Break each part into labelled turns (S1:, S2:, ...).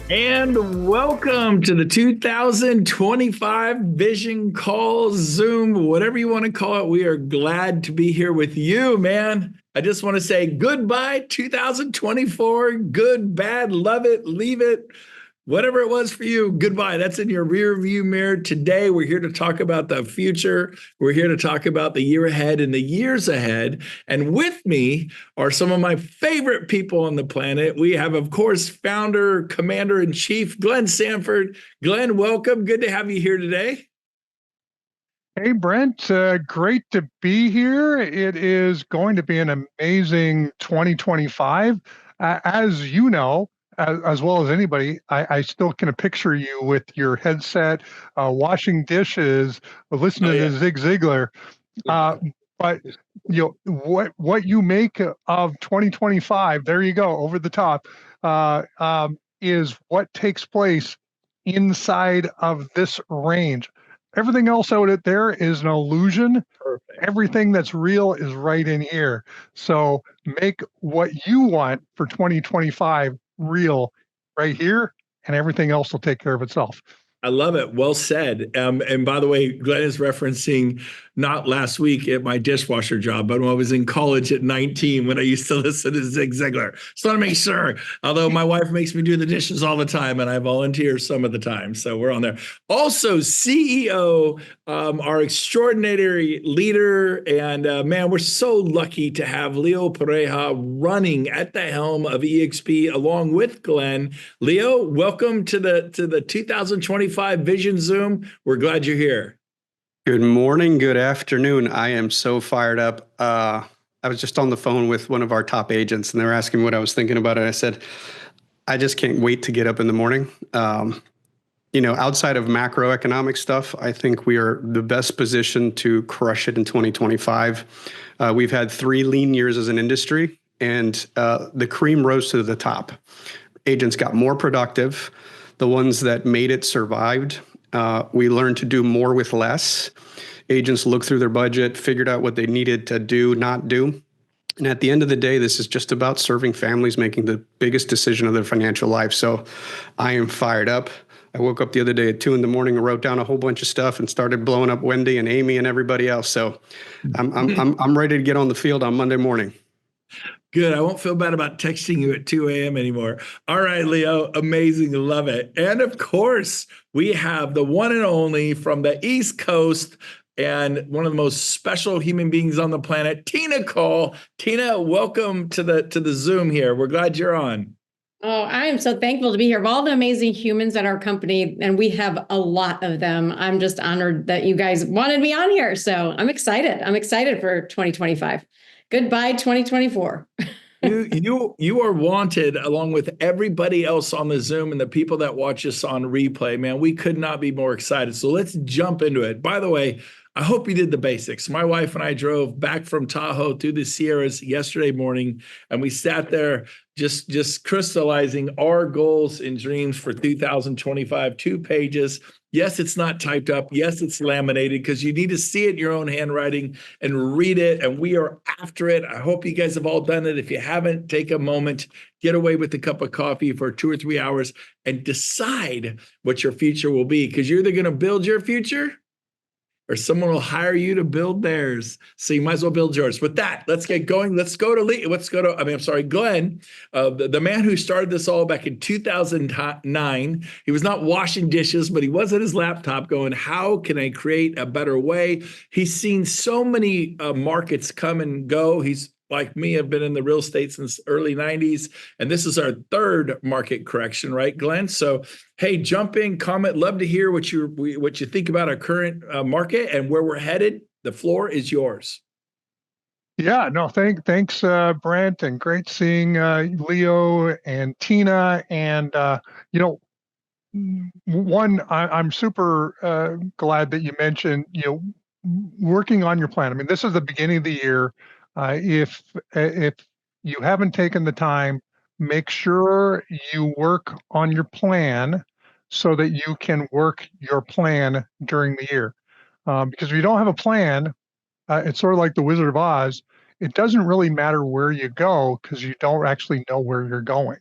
S1: And welcome to the 2025 Vision Call Zoom, whatever you want to call it. We are glad to be here with you, man. I just want to say goodbye, 2024. Good, bad, love it, leave it, whatever it was for you. Goodbye. That's in your rear view mirror. Today, we're here to talk about the future. We're here to talk about the year ahead and the years ahead. And with me are some of my favorite people on the planet. We have, of course, founder, commander in chief, Glenn Sanford. Glenn, welcome. Good to have you here today.
S2: Hey, Brent, great to be here. It is going to be an amazing 2025. As you know, as well as anybody, I still can picture you with your headset, washing dishes,
S1: Oh,
S2: listening
S1: yeah.
S2: to Zig Ziglar. Uh, but what you make of 2025, there you go, over the top, is what takes place inside of this range. Everything else out there is an illusion.
S1: Perfect.
S2: Everything that's real is right in here. So make what you want for 2025 real right here, and everything else will take care of itself.
S1: I love it. Well said. And by the way, Glenn is referencing not last week at my dishwasher job, but when I was in college at 19 when I used to listen to Zig Ziglar. So I want to make sure, although my wife makes me do the dishes all the time and I volunteer some of the time. So we're on there. Also, CEO, our extraordinary leader. And man, we're so lucky to have Leo Pareja running at the helm of EXP along with Glenn. Leo, welcome to the 2025 Vision Zoom. We're glad you're here.
S3: Good morning, good afternoon. I am so fired up. I was just on the phone with one of our top agents and they were asking me what I was thinking about it. I said, I just can't wait to get up in the morning. Outside of macroeconomic stuff, I think we are the best position to crush it in 2025. We've had 3 lean years as an industry and the cream rose to the top. Agents got more productive. The ones that made it survived. We learned to do more with less. Agents looked through their budget, figured out what they needed to do, not do. And at the end of the day, this is just about serving families making the biggest decision of their financial life. So I am fired up. I woke up the other day at 2 a.m. and wrote down a whole bunch of stuff and started blowing up Wendy and Amy and everybody else. So I'm ready to get on the field on Monday morning.
S1: Good. I won't feel bad about texting you at 2 a.m. anymore. All right, Leo. Amazing. Love it. And of course, we have the one and only from the East Coast and one of the most special human beings on the planet, Tina Caul. Tina, welcome to the Zoom here. We're glad you're on.
S4: Oh, I am so thankful to be here. Of all the amazing humans at our company, and we have a lot of them, I'm just honored that you guys wanted me on here. So I'm excited. I'm excited for 2025. Goodbye, 2024.
S1: You are wanted along with everybody else on the Zoom and the people that watch us on replay, man. We could not be more excited. So let's jump into it. By the way, I hope you did the basics. My wife and I drove back from Tahoe through the Sierras yesterday morning, and we sat there just crystallizing our goals and dreams for 2025, 2 pages. Yes, it's not typed up. Yes, it's laminated because you need to see it in your own handwriting and read it. And we are after it. I hope you guys have all done it. If you haven't, take a moment, get away with a cup of coffee for 2 or 3 hours and decide what your future will be, because you're either going to build your future or someone will hire you to build theirs. So you might as well build yours. With that, let's get going. Let's go to Glenn, the man who started this all back in 2009. He was not washing dishes, but he was at his laptop going, how can I create a better way? He's seen so many markets come and go. He's like me, have been in the real estate since early 90s. And this is our 3rd market correction, right, Glenn? So, hey, jump in, comment. Love to hear what you think about our current market and where we're headed. The floor is yours.
S2: Yeah, no, thanks, Brent, and great seeing Leo and Tina. And I'm super glad that you mentioned working on your plan. I mean, this is the beginning of the year. If you haven't taken the time, make sure you work on your plan so that you can work your plan during the year. Because if you don't have a plan, it's sort of like the Wizard of Oz. It doesn't really matter where you go because you don't actually know where you're going.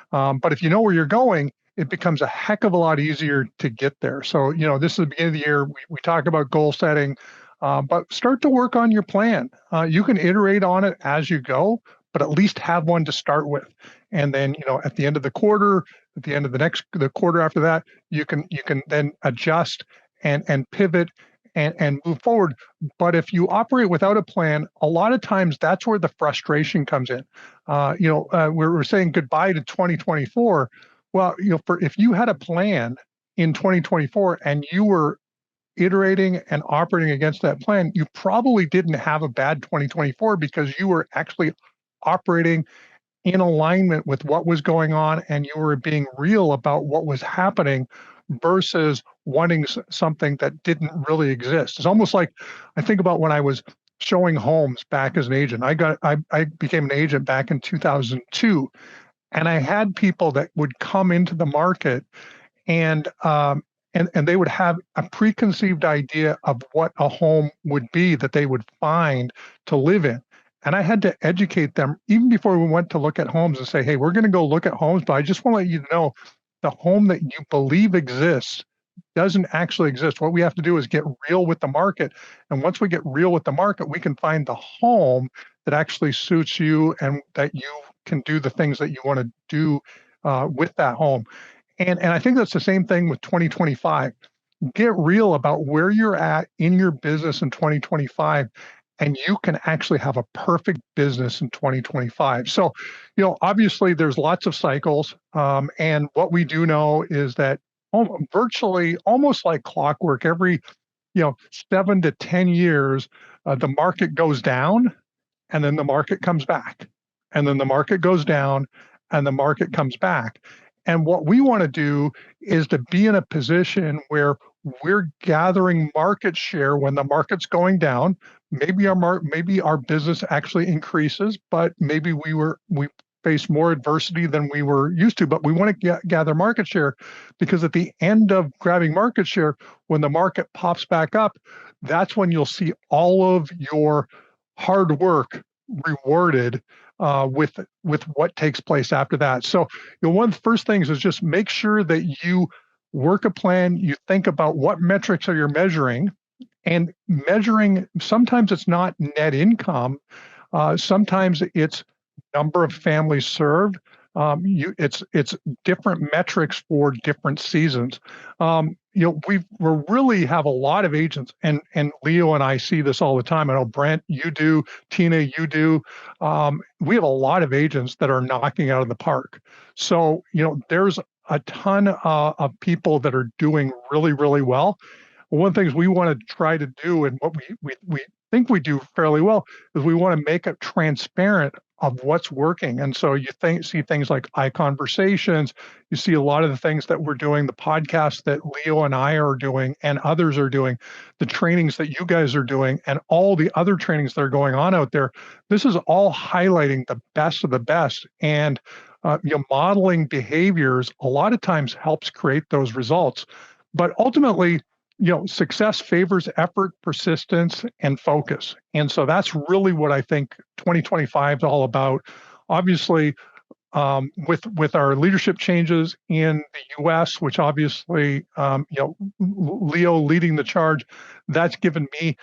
S2: But if you know where you're going, it becomes a heck of a lot easier to get there. So, this is the beginning of the year. We talk about goal setting, but start to work on your plan. You can iterate on it as you go, but at least have one to start with. And then, at the end of the quarter, at the end of the quarter after that, you can then adjust and pivot and move forward. But if you operate without a plan, a lot of times that's where the frustration comes in. We're saying goodbye to 2024. Well, if you had a plan in 2024 and you were iterating and operating against that plan, you probably didn't have a bad 2024 because you were actually operating in alignment with what was going on and you were being real about what was happening versus wanting something that didn't really exist. It's almost like I think about when I was showing homes back as an agent. I became an agent back in 2002, and I had people that would come into the market and they would have a preconceived idea of what a home would be that they would find to live in. And I had to educate them even before we went to look at homes and say, hey, we're going to go look at homes, but I just want to let you know the home that you believe exists doesn't actually exist. What we have to do is get real with the market. And once we get real with the market, we can find the home that actually suits you and that you can do the things that you want to do with that home. And I think that's the same thing with 2025. Get real about where you're at in your business in 2025, and you can actually have a perfect business in 2025. So, obviously there's lots of cycles. And what we do know is that virtually almost like clockwork, every, 7 to 10 years, the market goes down and then the market comes back. And then the market goes down and the market comes back. And what we want to do is to be in a position where we're gathering market share when the market's going down. Maybe our business actually increases, but maybe we face more adversity than we were used to. But we want to gather market share because at the end of grabbing market share, when the market pops back up, that's when you'll see all of your hard work rewarded with what takes place after that. So, one of the first things is just make sure that you work a plan. You think about what metrics are you measuring, and measuring. Sometimes it's not net income. Sometimes it's number of families served. It's different metrics for different seasons. We really have a lot of agents, and Leo and I see this all the time. I know Brent, you do, Tina, you do. We have a lot of agents that are knocking out of the park. So there's a ton of people that are doing really, really well. One of the things we want to try to do, and what we think we do fairly well, is we want to make it transparent of what's working. And so you see things like iConversations, you see a lot of the things that we're doing, the podcasts that Leo and I are doing and others are doing, the trainings that you guys are doing, and all the other trainings that are going on out there. This is all highlighting the best of the best. And modeling behaviors a lot of times helps create those results. But ultimately, success favors effort, persistence, and focus. And so that's really what I think 2025 is all about. Obviously, with our leadership changes in the U.S., which obviously, Leo leading the charge, that's given me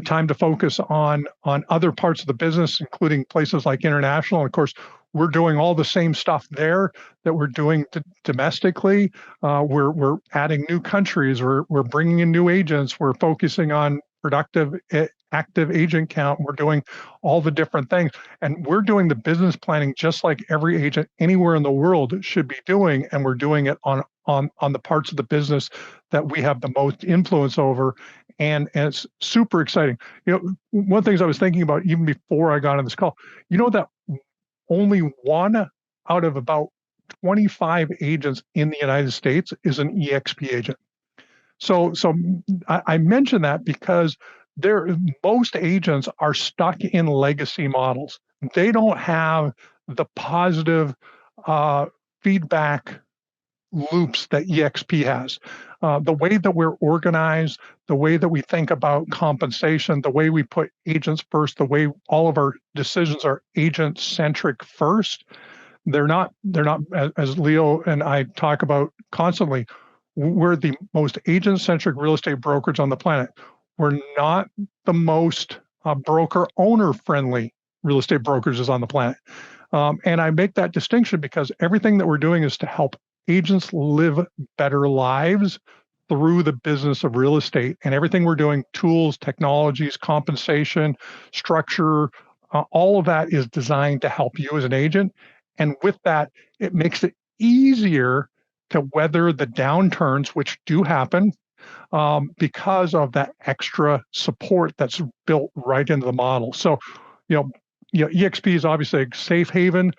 S2: time to focus on other parts of the business, including places like international. And of course, we're doing all the same stuff there that we're doing domestically. We're adding new countries. We're bringing in new agents. We're focusing on productive, active agent count. We're doing all the different things, and we're doing the business planning just like every agent anywhere in the world should be doing. And we're doing it on the parts of the business that we have the most influence over. And it's super exciting. One of the things I was thinking about even before I got on this call, that only one out of about 25 agents in the United States is an EXP agent. So I mention that because most agents are stuck in legacy models. They don't have the positive feedback loops that EXP has. The way that we're organized, the way that we think about compensation, the way we put agents first, the way all of our decisions are agent-centric first, they're not, as Leo and I talk about constantly, we're the most agent-centric real estate brokerage on the planet. We're not the most broker owner friendly real estate brokerages on the planet. And I make that distinction because everything that we're doing is to help agents live better lives through the business of real estate. And everything we're doing, tools, technologies, compensation, structure, all of that is designed to help you as an agent. And with that, it makes it easier to weather the downturns, which do happen, because of that extra support that's built right into the model. So, EXP is obviously a safe haven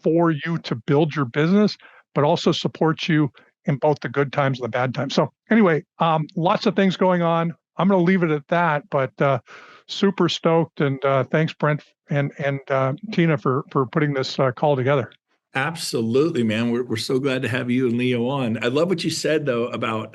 S2: for you to build your business, but also supports you in both the good times and the bad times. So anyway, lots of things going on. I'm going to leave it at that, but super stoked. And thanks, Brent and Tina, for putting this call together.
S1: Absolutely, man. We're so glad to have you and Leo on. I love what you said though about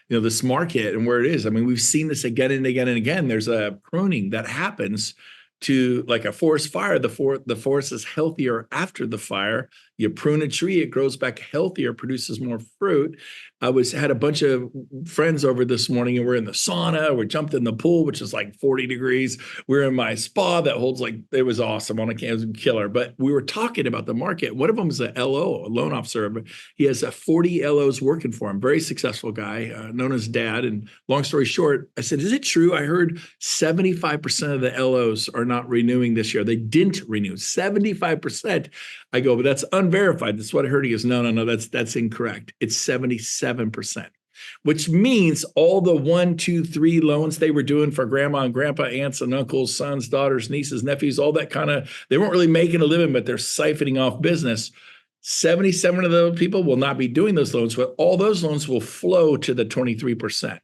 S1: this market and where it is. I mean, we've seen this again and again and again. There's a pruning that happens to like a forest fire. The forest is healthier after the fire. You prune a tree, it grows back healthier, produces more fruit. I had a bunch of friends over this morning, and we're in the sauna. We jumped in the pool, which is like 40 degrees. We're in my spa that holds it was awesome on a killer. But we were talking about the market. One of them is a LO, a loan officer. But he has 40 LOs working for him. Very successful guy, known as Dad. And long story short, I said, is it true? I heard 75% of the LOs are not renewing this year. They didn't renew 75%. I go, but that's unverified. That's what I heard. He goes, no, that's incorrect. It's 77%, which means all the 1, 2, 3 loans they were doing for grandma and grandpa, aunts and uncles, sons, daughters, nieces, nephews, all that kind of, they weren't really making a living, but they're siphoning off business. 77 of those people will not be doing those loans, but all those loans will flow to the 23%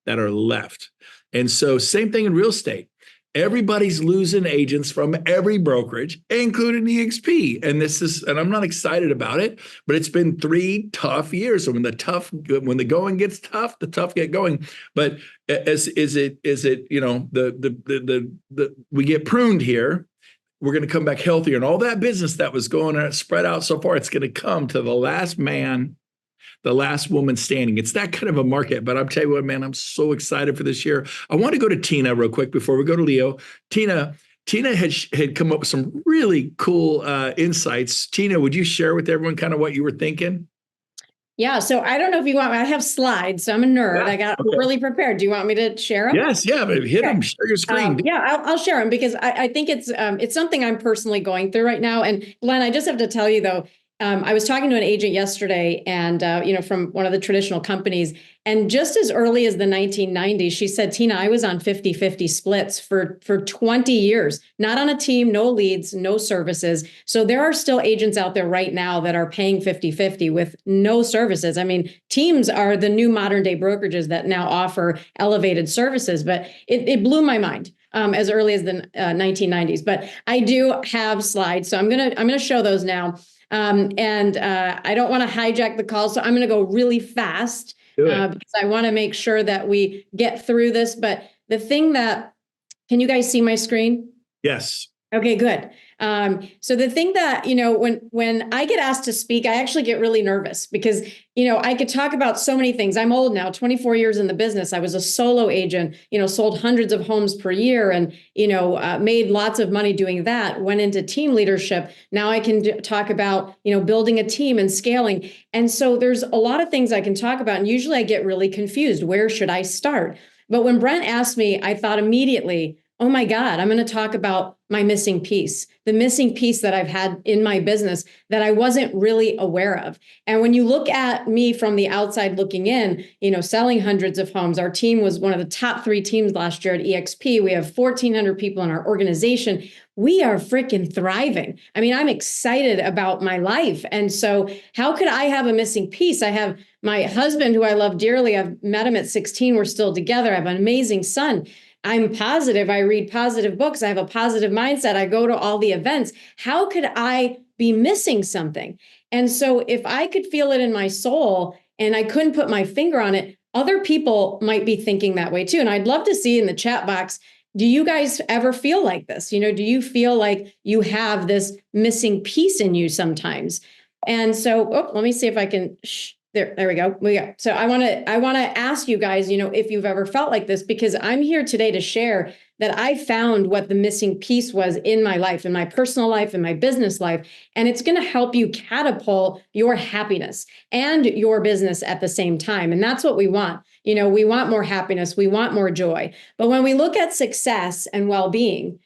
S1: that are left. And so same thing in real estate. Everybody's losing agents from every brokerage, including EXP. And I'm not excited about it, but it's been 3 tough years. So when the going gets tough, the tough get going. But we get pruned here. We're going to come back healthier, and all that business that was going spread out so far, it's going to come to the last man, the last woman standing. It's that kind of a market. But I'll tell you what, man, I'm so excited for this year. I want to go to Tina real quick before we go to Leo. Tina had come up with some really cool insights. Tina, would you share with everyone kind of what you were thinking?
S4: Yeah. So I don't know if you want, I have slides, so I'm a nerd. Yeah, I got really prepared. Do you want me to share them?
S1: Yes. Yeah. But hit them, share your screen.
S4: I'll share them because I think it's something I'm personally going through right now. And Glenn, I just have to tell you though, I was talking to an agent yesterday and, from one of the traditional companies, and just as early as the 1990s, she said, Tina, I was on 50-50 splits for 20 years, not on a team, no leads, no services. So there are still agents out there right now that are paying 50-50 with no services. I mean, teams are the new modern day brokerages that now offer elevated services, but it blew my mind. As early as the 1990s, but I do have slides. So I'm gonna show those now. I don't want to hijack the call, so I'm going to go really fast because I want to make sure that we get through this. But the thing can you guys see my screen?
S1: Yes.
S4: Okay, good. So the thing that, when I get asked to speak, I actually get really nervous because, I could talk about so many things. I'm old now, 24 years in the business. I was a solo agent, sold hundreds of homes per year and, made lots of money doing that, went into team leadership. Now I can talk about, building a team and scaling. And so there's a lot of things I can talk about. And usually I get really confused. Where should I start? But when Brent asked me, I thought immediately, oh my God, I'm going to talk about my missing piece, the missing piece that I've had in my business that I wasn't really aware of. And when you look at me from the outside looking in, selling hundreds of homes, our team was one of the top 3 teams last year at EXP. We have 1,400 people in our organization. We are freaking thriving. I mean, I'm excited about my life. And so how could I have a missing piece? I have my husband, who I love dearly. I've met him at 16. We're still together. I have an amazing son. I'm positive. I read positive books. I have a positive mindset. I go to all the events. How could I be missing something? And so if I could feel it in my soul and I couldn't put my finger on it, other people might be thinking that way too. And I'd love to see in the chat box, do you guys ever feel like this? Do you feel like you have this missing piece in you sometimes? And so, let me see if I can, there we go. So I want to ask you guys, if you've ever felt like this, because I'm here today to share that I found what the missing piece was in my life, in my personal life, in my business life. And it's going to help you catapult your happiness and your business at the same time. And that's what we want. We want more happiness. We want more joy. But when we look at success and well-being,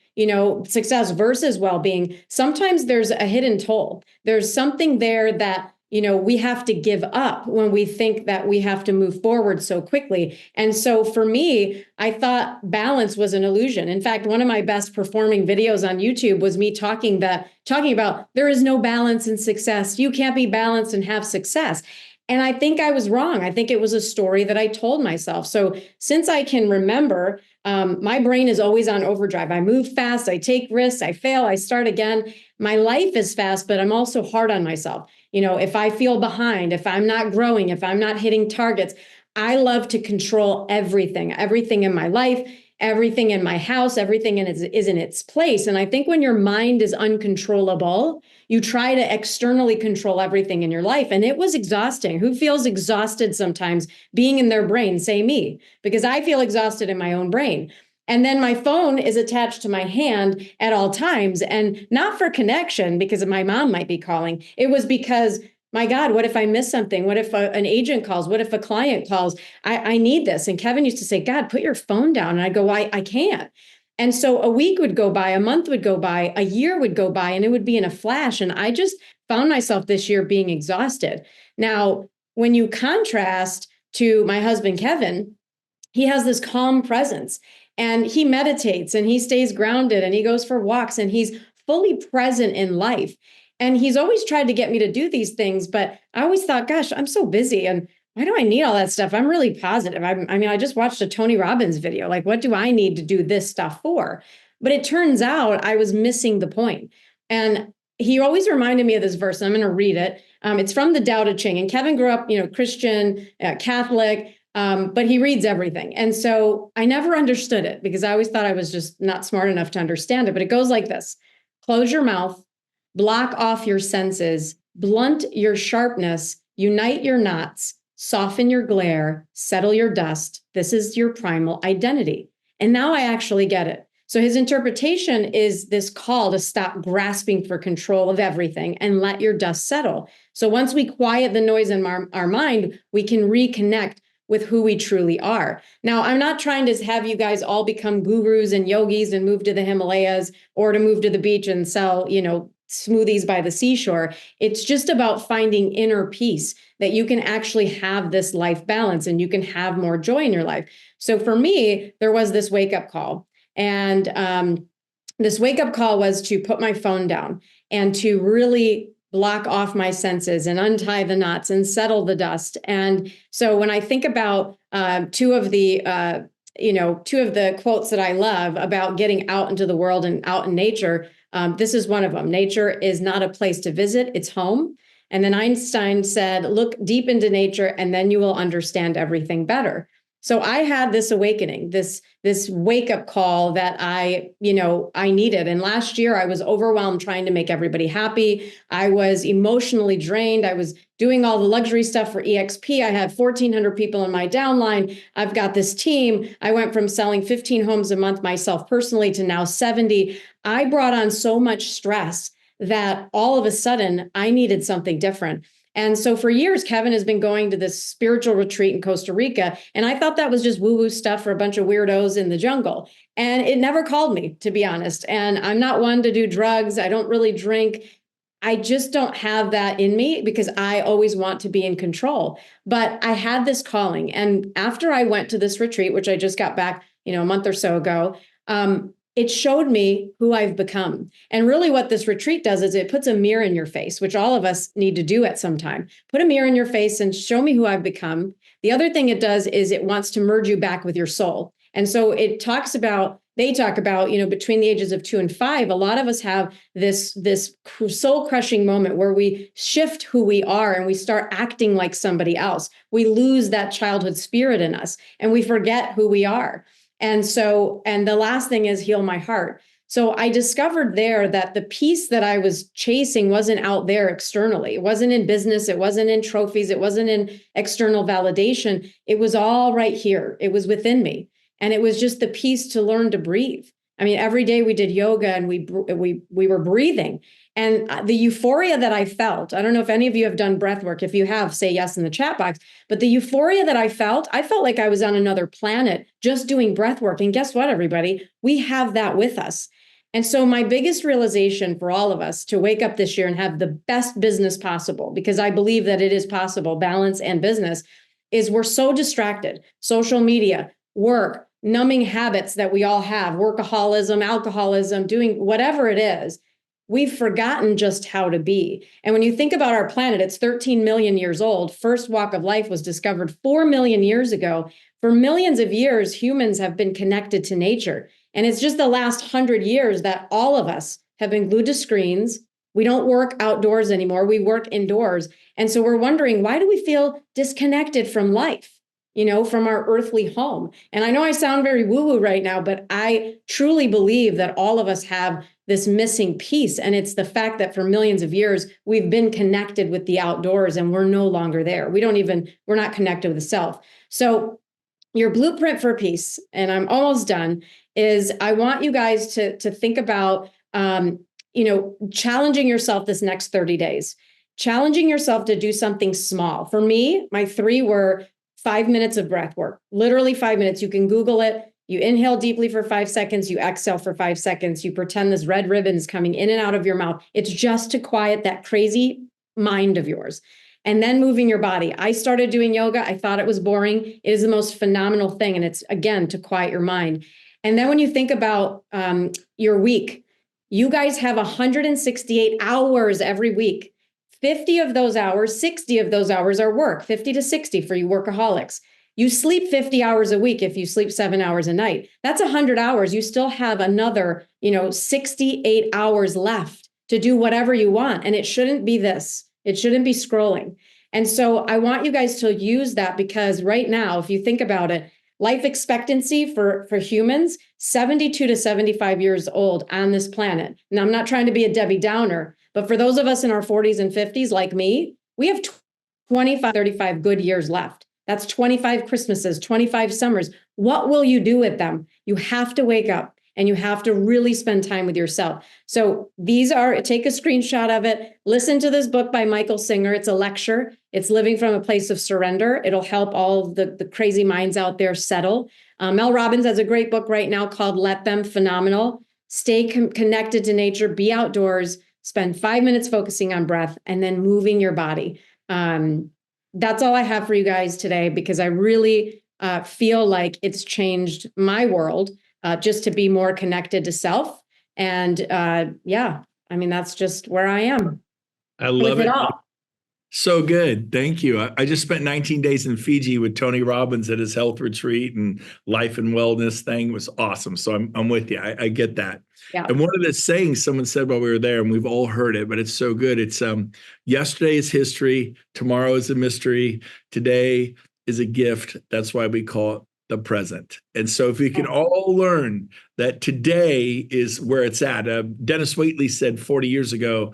S4: success versus well-being, sometimes there's a hidden toll. There's something there that we have to give up when we think that we have to move forward so quickly. And so for me, I thought balance was an illusion. In fact, one of my best performing videos on YouTube was me talking about there is no balance in success. You can't be balanced and have success. And I think I was wrong. I think it was a story that I told myself. So since I can remember, my brain is always on overdrive. I move fast, I take risks, I fail, I start again. My life is fast, but I'm also hard on myself. If I feel behind, if I'm not growing, if I'm not hitting targets, I love to control everything in my life, everything in my house, everything is in its place. And I think when your mind is uncontrollable, you try to externally control everything in your life. And it was exhausting. Who feels exhausted sometimes being in their brain? Say me, because I feel exhausted in my own brain. And then my phone is attached to my hand at all times, and not for connection because my mom might be calling. It was because, my God, what if I miss something? What if an agent calls? What if a client calls? I need this. And Kevin used to say, God, put your phone down. And I go, I can't. And so a week would go by, a month would go by, a year would go by, and it would be in a flash. And I just found myself this year being exhausted. Now, when you contrast to my husband, Kevin, he has this calm presence. And he meditates and he stays grounded and he goes for walks and he's fully present in life. And he's always tried to get me to do these things, but I always thought, gosh, I'm so busy and why do I need all that stuff? I'm really positive. I just watched a Tony Robbins video. Like, what do I need to do this stuff for? But it turns out I was missing the point. And he always reminded me of this verse. And I'm going to read it. It's from the Tao Te Ching. And Kevin grew up, Christian, Catholic, but he reads everything. And so I never understood it because I always thought I was just not smart enough to understand it. But it goes like this: close your mouth, block off your senses, blunt your sharpness, unite your knots, soften your glare, settle your dust. This is your primal identity. And now I actually get it. So his interpretation is this call to stop grasping for control of everything and let your dust settle. So once we quiet the noise in our mind, we can reconnect with who we truly are. Now, I'm not trying to have you guys all become gurus and yogis and move to the Himalayas or to move to the beach and sell, smoothies by the seashore. It's just about finding inner peace, that you can actually have this life balance and you can have more joy in your life. So for me, there was this wake-up call. And this wake-up call was to put my phone down and to really block off my senses and untie the knots and settle the dust. And so when I think about two of the quotes that I love about getting out into the world and out in nature, this is one of them. Nature is not a place to visit, it's home. And then Einstein said, look deep into nature and then you will understand everything better. So I had this awakening, this wake-up call that I needed. And last year I was overwhelmed trying to make everybody happy. I was emotionally drained. I was doing all the luxury stuff for EXP. I had 1,400 people in my downline. I've got this team. I went from selling 15 homes a month myself personally to now 70. I brought on so much stress that all of a sudden I needed something different. And so for years, Kevin has been going to this spiritual retreat in Costa Rica. And I thought that was just woo-woo stuff for a bunch of weirdos in the jungle. And it never called me, to be honest. And I'm not one to do drugs. I don't really drink. I just don't have that in me because I always want to be in control. But I had this calling. And after I went to this retreat, which I just got back, a month or so ago, it showed me who I've become. And really what this retreat does is it puts a mirror in your face, which all of us need to do at some time. Put a mirror in your face and show me who I've become. The other thing it does is it wants to merge you back with your soul. And so they talk about, between the ages of 2 and 5, a lot of us have this soul crushing moment where we shift who we are and we start acting like somebody else. We lose that childhood spirit in us and we forget who we are. And the last thing is heal my heart. So I discovered there that the peace that I was chasing wasn't out there externally. It wasn't in business. It wasn't in trophies. It wasn't in external validation. It was all right here. It was within me. And it was just the peace to learn to breathe. I mean, every day we did yoga and we were breathing. And the euphoria that I felt, I don't know if any of you have done breath work. If you have, say yes in the chat box. But the euphoria that I felt like I was on another planet just doing breath work. And guess what, everybody? We have that with us. And so my biggest realization for all of us to wake up this year and have the best business possible, because I believe that it is possible, balance and business, is we're so distracted. Social media, work, numbing habits that we all have, workaholism, alcoholism, doing whatever it is. We've forgotten just how to be. And when you think about our planet, it's 13 million years old. First walk of life was discovered 4 million years ago. For millions of years, humans have been connected to nature. And it's just the last 100 years that all of us have been glued to screens. We don't work outdoors anymore. We work indoors. And so we're wondering, why do we feel disconnected from life, from our earthly home? And I know I sound very woo-woo right now, but I truly believe that all of us have this missing piece. And it's the fact that for millions of years, we've been connected with the outdoors and we're no longer there. We're not connected with the self. So your blueprint for peace, and I'm almost done, is I want you guys to think about, challenging yourself this next 30 days, challenging yourself to do something small. For me, my 3 were 5 minutes of breath work, literally 5 minutes. You can Google it. You inhale deeply for 5 seconds. You exhale for 5 seconds. You pretend this red ribbon is coming in and out of your mouth. It's just to quiet that crazy mind of yours. And then moving your body. I started doing yoga. I thought it was boring. It is the most phenomenal thing. And it's, again, to quiet your mind. And then when you think about your week, you guys have 168 hours every week. 50 of those hours, 60 of those hours are work, 50 to 60 for you workaholics. You sleep 50 hours a week if you sleep 7 hours a night. That's 100 hours. You still have another, 68 hours left to do whatever you want. And it shouldn't be this. It shouldn't be scrolling. And so I want you guys to use that, because right now, if you think about it, life expectancy for humans, 72 to 75 years old on this planet. And I'm not trying to be a Debbie Downer, but for those of us in our 40s and 50s like me, we have 25, 35 good years left. That's 25 Christmases, 25 summers. What will you do with them? You have to wake up and you have to really spend time with yourself. So take a screenshot of it. Listen to this book by Michael Singer. It's a lecture. It's Living from a Place of Surrender. It'll help all the crazy minds out there settle. Mel Robbins has a great book right now called Let Them. Phenomenal. Stay connected to nature, be outdoors, spend 5 minutes focusing on breath, and then moving your body. That's all I have for you guys today, because I really feel like it's changed my world just to be more connected to self. And that's just where I am.
S1: I love it.
S4: All.
S1: So good. Thank you. I just spent 19 days in Fiji with Tony Robbins at his health retreat and life and wellness thing. It was awesome. So I'm with you. I get that.
S4: Yeah.
S1: And one of the sayings someone said while we were there, and we've all heard it, but it's so good. It's yesterday is history. Tomorrow is a mystery. Today is a gift. That's why we call it the present. And so if we can all learn that today is where it's at. Dennis Waitley said 40 years ago,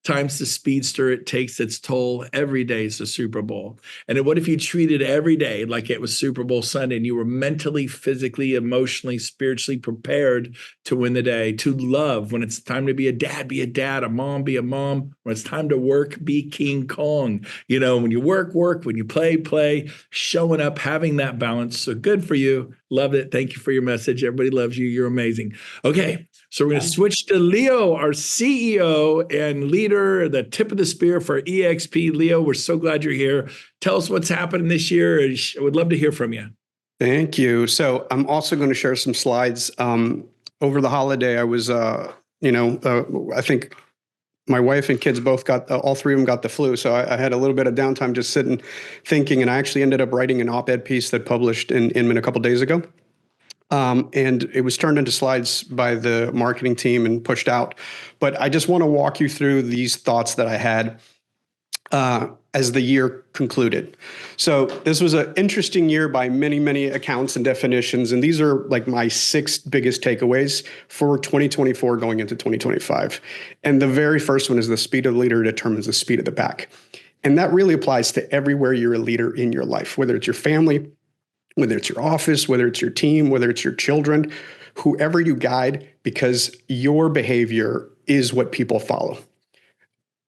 S1: time's the speedster, it takes its toll. Every day is a Super Bowl. And what if you treated every day like it was Super Bowl Sunday, and you were mentally, physically, emotionally, spiritually prepared to win the day, to love. When it's time to be a dad, a mom, be a mom. When it's time to work, be King Kong. When you work, when you play, showing up, having that balance. So good for you. Loved it. Thank you for your message. Everybody loves you. You're amazing. Okay, so we're going to switch to Leo, our CEO and leader, the tip of the spear for EXP. Leo, we're so glad you're here. Tell us what's happening this year. I would love to hear from you.
S3: Thank you. So I'm also going to share some slides. Over the holiday, I was, I think my wife and kids both all 3 of them got the flu. So I had a little bit of downtime just sitting, thinking, and I actually ended up writing an op-ed piece that published in Inman a couple days ago. And it was turned into slides by the marketing team and pushed out. But I just want to walk you through these thoughts that I had. as the year concluded. So this was an interesting year by many, many accounts and definitions. And these are like my 6 biggest takeaways for 2024 going into 2025. And the very first one is the speed of the leader determines the speed of the pack. And that really applies to everywhere you're a leader in your life, whether it's your family, whether it's your office, whether it's your team, whether it's your children, whoever you guide, because your behavior is what people follow.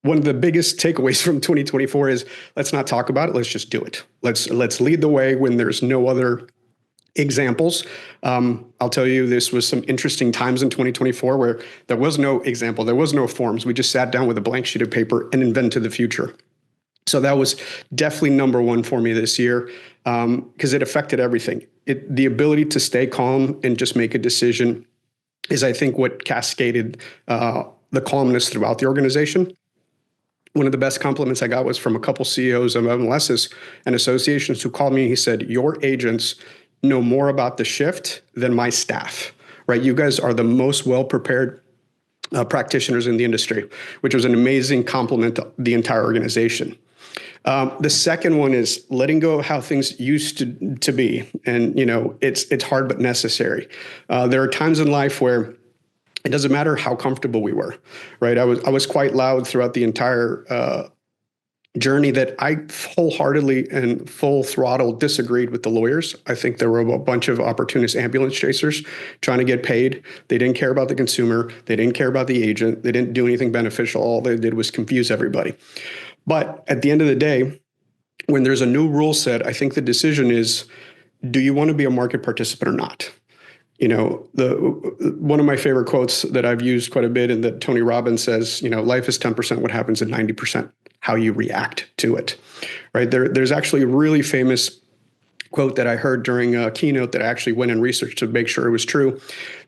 S3: One of the biggest takeaways from 2024 is let's not talk about it. Let's just do it. Let's lead the way when there's no other examples. I'll tell you, this was some interesting times in 2024 where there was no example. There was no forms. We just sat down with a blank sheet of paper and invented the future. So that was definitely number one for me this year because it affected everything. The ability to stay calm and just make a decision is, I think, what cascaded the calmness throughout the organization. One of the best compliments I got was from a couple CEOs of MLSs and associations who called me and he said, your agents know more about the shift than my staff, right? You guys are the most well-prepared practitioners in the industry, which was an amazing compliment to the entire organization. The second one is letting go of how things used to be. And, it's hard but necessary. There are times in life where it doesn't matter how comfortable we were, right? I was quite loud throughout the entire journey that I wholeheartedly and full throttle disagreed with the lawyers. I think there were a bunch of opportunist ambulance chasers trying to get paid. They didn't care about the consumer. They didn't care about the agent. They didn't do anything beneficial. All they did was confuse everybody. But at the end of the day, when there's a new rule set, I think the decision is, do you want to be a market participant or not? One of my favorite quotes that I've used quite a bit and that Tony Robbins says, life is 10% what happens and 90% how you react to it, right? There's actually a really famous quote that I heard during a keynote that I actually went and researched to make sure it was true,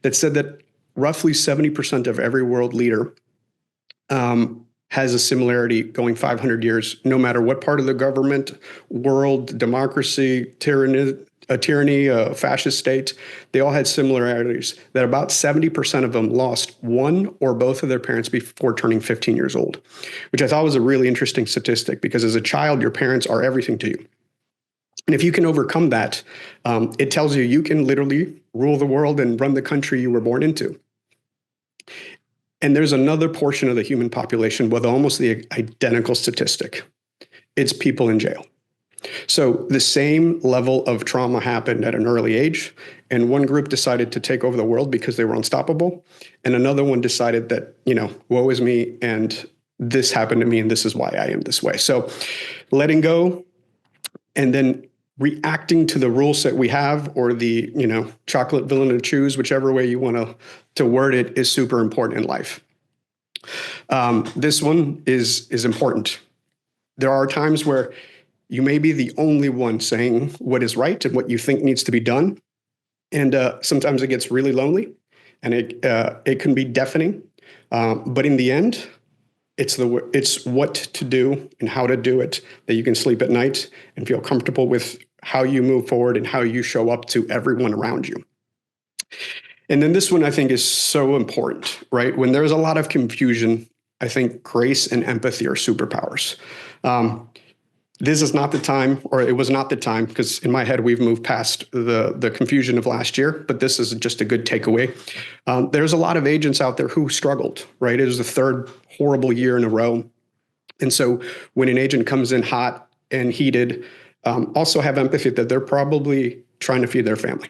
S3: that said that roughly 70% of every world leader has a similarity going 500 years, no matter what part of the government, world, democracy, tyranny, a fascist state, they all had similarities, that about 70% of them lost one or both of their parents before turning 15 years old, which I thought was a really interesting statistic because as a child, your parents are everything to you. And if you can overcome that, it tells you can literally rule the world and run the country you were born into. And there's another portion of the human population with almost the identical statistic. It's people in jail. So the same level of trauma happened at an early age, and one group decided to take over the world because they were unstoppable, and another one decided that, woe is me, and this happened to me, and this is why I am this way. So letting go and then reacting to the rule set we have, or the, chocolate villain to choose, whichever way you want to word it, is super important in life. This one is important. There are times where you may be the only one saying what is right and what you think needs to be done. And sometimes it gets really lonely and it can be deafening. But in the end, it's what to do and how to do it that you can sleep at night and feel comfortable with how you move forward and how you show up to everyone around you. And then this one I think is so important, right? When there's a lot of confusion, I think grace and empathy are superpowers. This is not the time, or it was not the time, because in my head, we've moved past the confusion of last year, but this is just a good takeaway. There's a lot of agents out there who struggled, right? It was the third horrible year in a row. And so when an agent comes in hot and heated, also have empathy that they're probably trying to feed their family,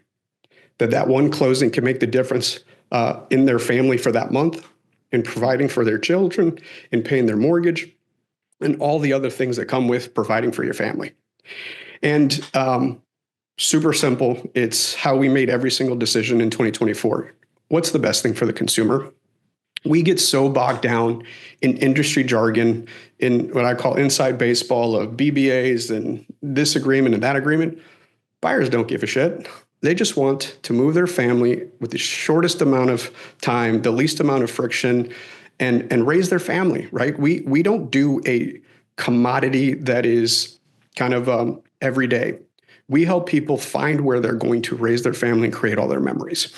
S3: that one closing can make the difference in their family for that month, in providing for their children, in paying their mortgage, and all the other things that come with providing for your family. And super simple, it's how we made every single decision in 2024. What's the best thing for the consumer? We get so bogged down in industry jargon, in what I call inside baseball of BBAs and this agreement and that agreement. Buyers don't give a shit. They just want to move their family with the shortest amount of time, the least amount of friction, and raise their family, right? We don't do a commodity that is kind of every day. We help people find where they're going to raise their family and create all their memories.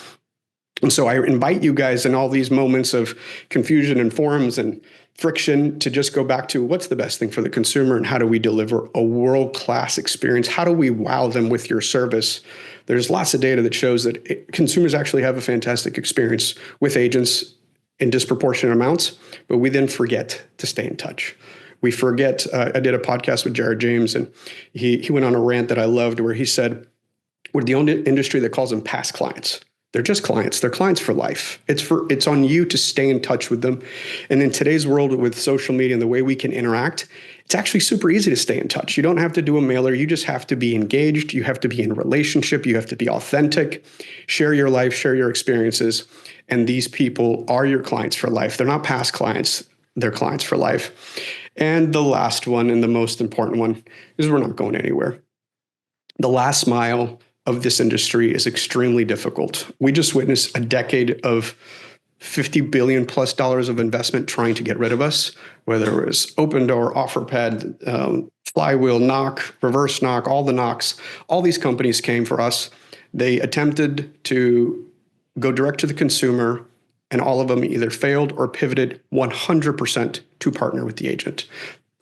S3: And so I invite you guys in all these moments of confusion and forums and friction to just go back to what's the best thing for the consumer and how do we deliver a world-class experience? How do we wow them with your service? There's lots of data that shows that consumers actually have a fantastic experience with agents in disproportionate amounts, but we then forget to stay in touch. We forget, I did a podcast with Jared James, and he went on a rant that I loved where he said, we're the only industry that calls them past clients. They're just clients. They're clients for life. It's on you to stay in touch with them. And in today's world with social media and the way we can interact, it's actually super easy to stay in touch. You don't have to do a mailer. You just have to be engaged. You have to be in a relationship. You have to be authentic, share your life, share your experiences. And these people are your clients for life. They're not past clients. They're clients for life. And the last one, and the most important one, is we're not going anywhere. The last mile of this industry is extremely difficult. We just witnessed a decade of $50 billion plus of investment trying to get rid of us, whether it was Open Door, OfferPad, Flywheel, Knock, Reverse Knock, all the knocks. All these companies came for us. They attempted to go direct to the consumer, and all of them either failed or pivoted 100% to partner with the agent.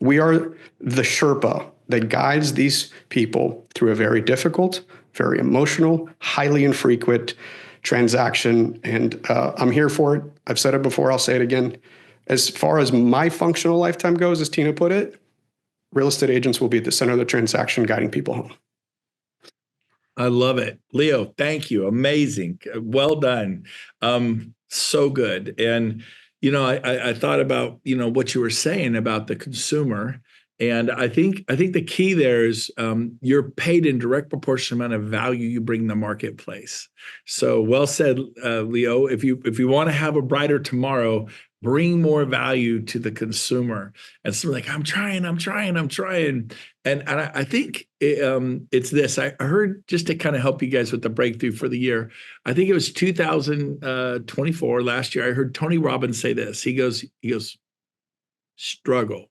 S3: We are the Sherpa that guides these people through a very difficult, very emotional, highly infrequent transaction. And I'm here for it. I've said it before. I'll say it again. As far as my functional lifetime goes, as Tina put it, real estate agents will be at the center of the transaction, guiding people home.
S1: I love it. Leo, thank you. Amazing. Well done. So good. And, I thought about, what you were saying about the consumer. And I think the key there is you're paid in direct proportion amount of value you bring the marketplace. So well said, Leo. If you want to have a brighter tomorrow, bring more value to the consumer. And so like, I'm trying. And I think it's this. I heard, just to kind of help you guys with the breakthrough for the year, I think it was 2024, last year, I heard Tony Robbins say this. He goes, struggle.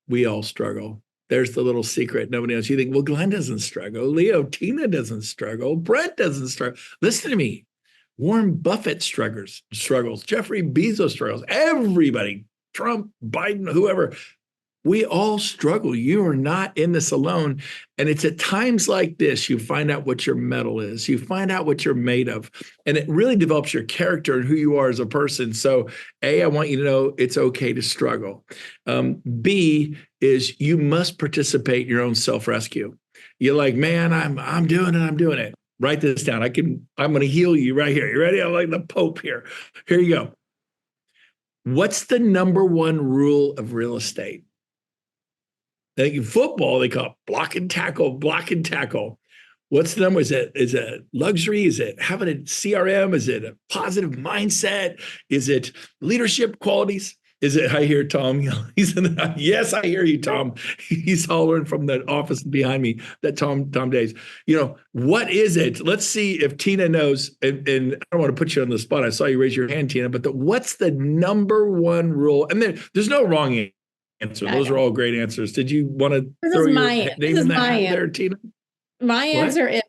S1: We all struggle. There's the little secret nobody knows. You think, well, Glenn doesn't struggle. Leo, Tina doesn't struggle. Brent doesn't struggle. Listen to me. Warren Buffett struggles. Jeffrey Bezos struggles. Everybody, Trump, Biden, whoever, we all struggle. You are not in this alone. And it's at times like this, you find out what your mettle is. You find out what you're made of. And it really develops your character and who you are as a person. So A, I want you to know it's okay to struggle. B is you must participate in your own self-rescue. You're like, man, I'm doing it. Write this down. I'm going to heal you right here. You ready? I'm like the Pope here. Here you go. What's the number one rule of real estate? Like in football, they call it block and tackle. What's the number? Is it luxury? Is it having a CRM? Is it a positive mindset? Is it leadership qualities? Is it, I hear Tom, yes, I hear you, Tom. He's hollering from the office behind me, that Tom Days. What is it? Let's see if Tina knows, and I don't want to put you on the spot. I saw you raise your hand, Tina, but what's the number one rule? And there's no wrong answer. Those are all great answers. Did you want to throw your name in the hat there, Tina?
S4: My answer is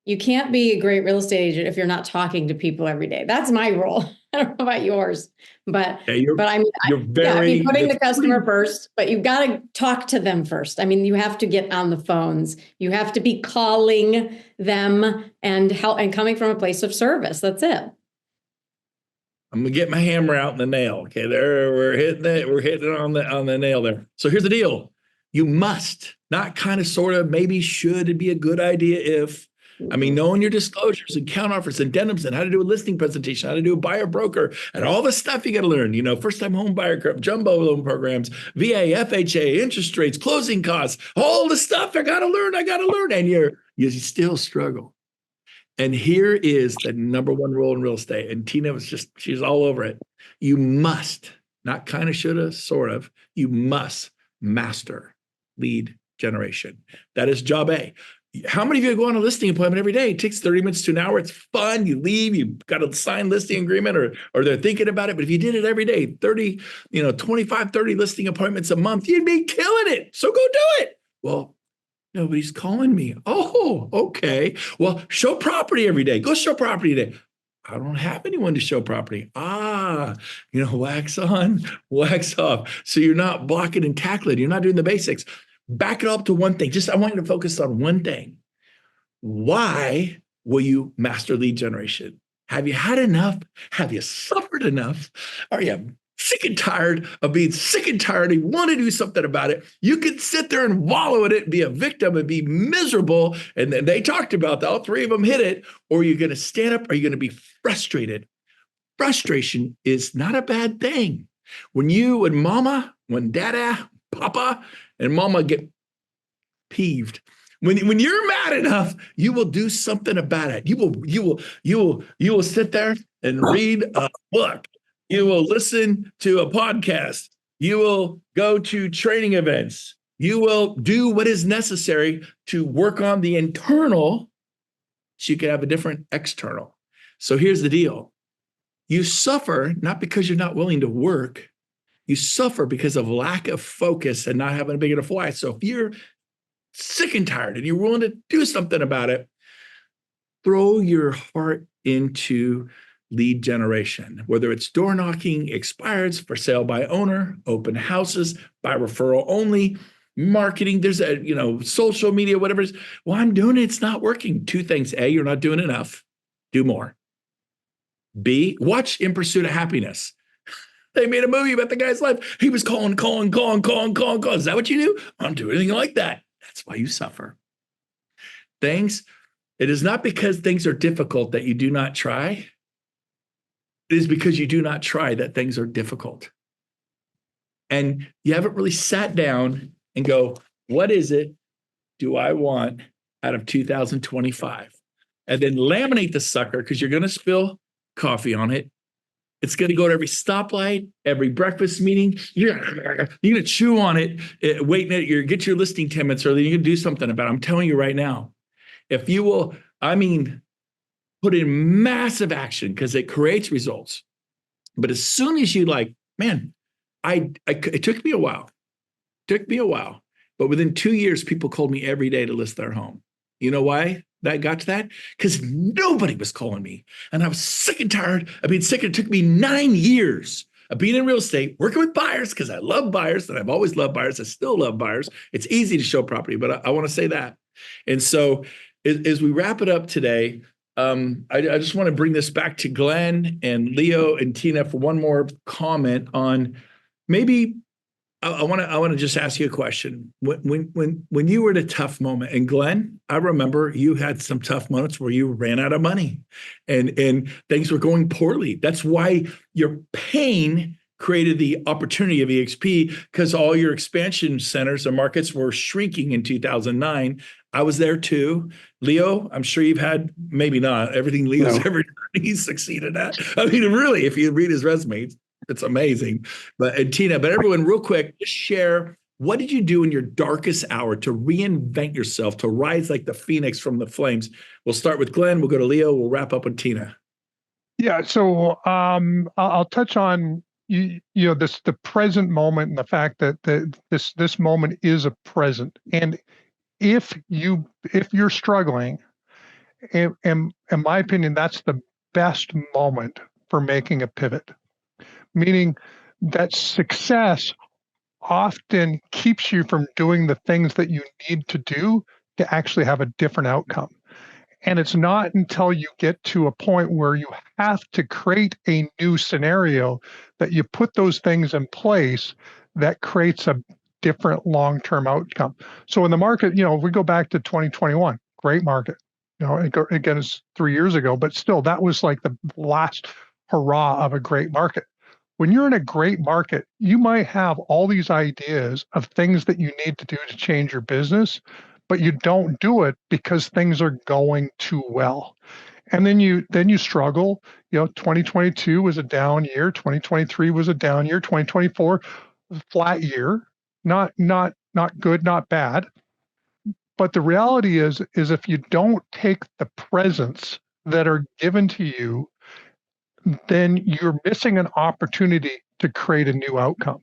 S4: you can't be a great real estate agent if you're not talking to people every day. That's my rule. I don't know about yours, but putting the customer first, but you've got to talk to them first. I mean, you have to get on the phones. You have to be calling them and coming from a place of service. That's it.
S1: I'm gonna get my hammer out and the nail. Okay, there we're hitting it. We're hitting it on the nail there. So here's the deal: you must, not kind of, sort of, maybe, should. It'd be a good idea if. I mean, knowing your disclosures and counteroffers and addendums and how to do a listing presentation, how to do a buyer broker, and all the stuff you got to learn. First-time home buyer, jumbo loan programs, VA, FHA, interest rates, closing costs, all the stuff I got to learn. And you still struggle. And here is the number one rule in real estate. And Tina she's all over it. You must, not kind of, shoulda, sort of, you must master lead generation. That is job A. How many of you go on a listing appointment every day? It takes 30 minutes to an hour. It's fun. You leave, you've got a signed listing agreement or they're thinking about it. But if you did it every day, 25, 30 listing appointments a month, you'd be killing it. So go do it. Well, nobody's calling me. Oh, okay. Well, show property every day. Go show property today. I don't have anyone to show property. Wax on, wax off. So you're not blocking and tackling. You're not doing the basics. Back it up to one thing. I want you to focus on one thing. Why will you master lead generation? Have you had enough? Have you suffered enough? Are you sick and tired of being sick and tired and you want to do something about it? You can sit there and wallow in it and be a victim and be miserable. And then they talked about that. All three of them hit it. Or you're going to stand up, or you're going to be frustrated. Frustration is not a bad thing. When you and mama, when dada, papa, and mama get peeved, when you're mad enough, you will do something about it. You will sit there and read a book. You will listen to a podcast. You will go to training events. You will do what is necessary to work on the internal so you can have a different external. So here's the deal. You suffer not because you're not willing to work. You suffer because of lack of focus and not having a big enough why. So if you're sick and tired and you're willing to do something about it, throw your heart into lead generation, whether it's door knocking, expireds, for sale by owner, open houses, by referral only, marketing. There's social media, whatever it is. Well, I'm doing it. It's not working. Two things. A, you're not doing enough. Do more. B, watch In Pursuit of Happiness. They made a movie about the guy's life. He was calling. Is that what you do? I don't do anything like that. That's why you suffer. It is not because things are difficult that you do not try. It is because you do not try that things are difficult. And you haven't really sat down and go, what is it do I want out of 2025? And then laminate the sucker, because you're going to spill coffee on it. It's going to go to every stoplight, every breakfast meeting. You're going to chew on it, get your listing 10 minutes early. You can do something about it. I'm telling you right now, if you will, put in massive action, because it creates results. But as soon as you it took me a while. But within 2 years, people called me every day to list their home. You know why that got to that? Because nobody was calling me. And I was sick and tired of being sick. It took me 9 years of being in real estate, working with buyers, because I love buyers, and I've always loved buyers. I still love buyers. It's easy to show property, but I want to say that. And so as we wrap it up today, I just want to bring this back to Glenn and Leo and Tina for one more comment on maybe. I want to just ask you a question. When you were in a tough moment, and Glenn, I remember you had some tough moments where you ran out of money and things were going poorly. That's why your pain created the opportunity of EXP, because all your expansion centers and markets were shrinking in 2009. I was there too. Leo, I'm sure you've had, maybe not, everything Leo's ever done, he's succeeded at. Really, if you read his resume, it's amazing. And Tina, everyone, real quick, just share, what did you do in your darkest hour to reinvent yourself, to rise like the phoenix from the flames? We'll start with Glenn. We'll go to Leo. We'll wrap up with Tina.
S2: Yeah. So I'll touch on the present moment, and the fact that this moment is a present. And if you're struggling, in my opinion, that's the best moment for making a pivot. Meaning that success often keeps you from doing the things that you need to do to actually have a different outcome. And it's not until you get to a point where you have to create a new scenario that you put those things in place that creates a different long-term outcome. So in the market, if we go back to 2021, great market. Again, it's 3 years ago, but still, that was like the last hurrah of a great market. When you're in a great market, you might have all these ideas of things that you need to do to change your business, but you don't do it because things are going too well. And then you struggle. 2022 was a down year, 2023 was a down year, 2024 was a flat year. Not good, not bad. But the reality is if you don't take the presents that are given to you, then you're missing an opportunity to create a new outcome.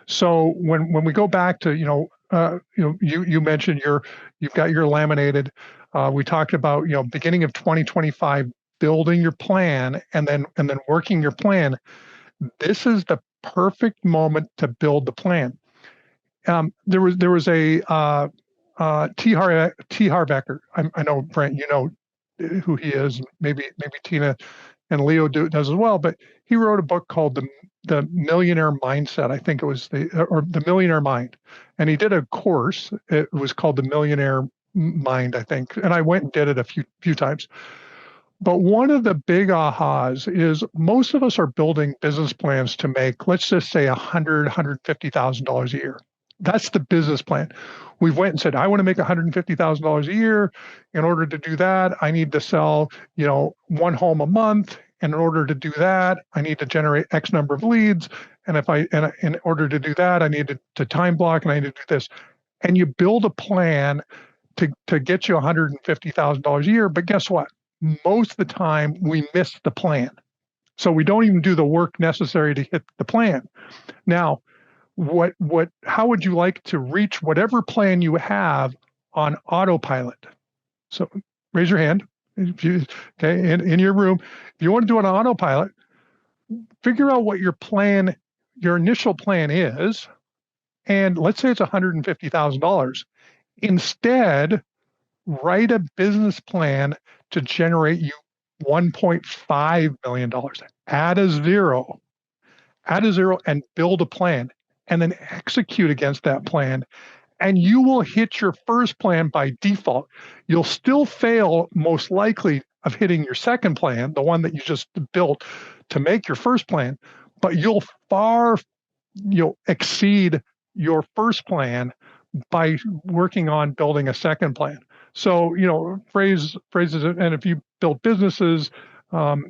S2: So when we go back to you mentioned you've got your laminated. We talked about beginning of 2025 building your plan and then working your plan, this is the perfect moment to build the plan. There was a T. Harbecker. I know, Brent, you know who he is. Maybe Tina and Leo does as well. But he wrote a book called the Millionaire Mindset. I think it was the Millionaire Mind, and he did a course. It was called the Millionaire Mind, I think, and I went and did it a few times. But one of the big ahas is most of us are building business plans to make, let's just say, $150,000 a year. That's the business plan. We went and said, I want to make $150,000 a year. In order to do that, I need to sell, one home a month. And in order to do that, I need to generate X number of leads. And in order to do that, I need to time block and I need to do this. And you build a plan to get you $150,000 a year. But guess what? Most of the time we miss the plan. So we don't even do the work necessary to hit the plan. Now, how would you like to reach whatever plan you have on autopilot? So raise your hand if you, okay, in your room. If you want to do it on autopilot, figure out what your initial plan is. And let's say it's $150,000. Instead, write a business plan to generate you $1.5 million. Add a zero and build a plan and then execute against that plan. And you will hit your first plan by default. You'll still fail most likely of hitting your second plan, the one that you just built to make your first plan, but you'll exceed your first plan by working on building a second plan. So, phrases, and if you build businesses, all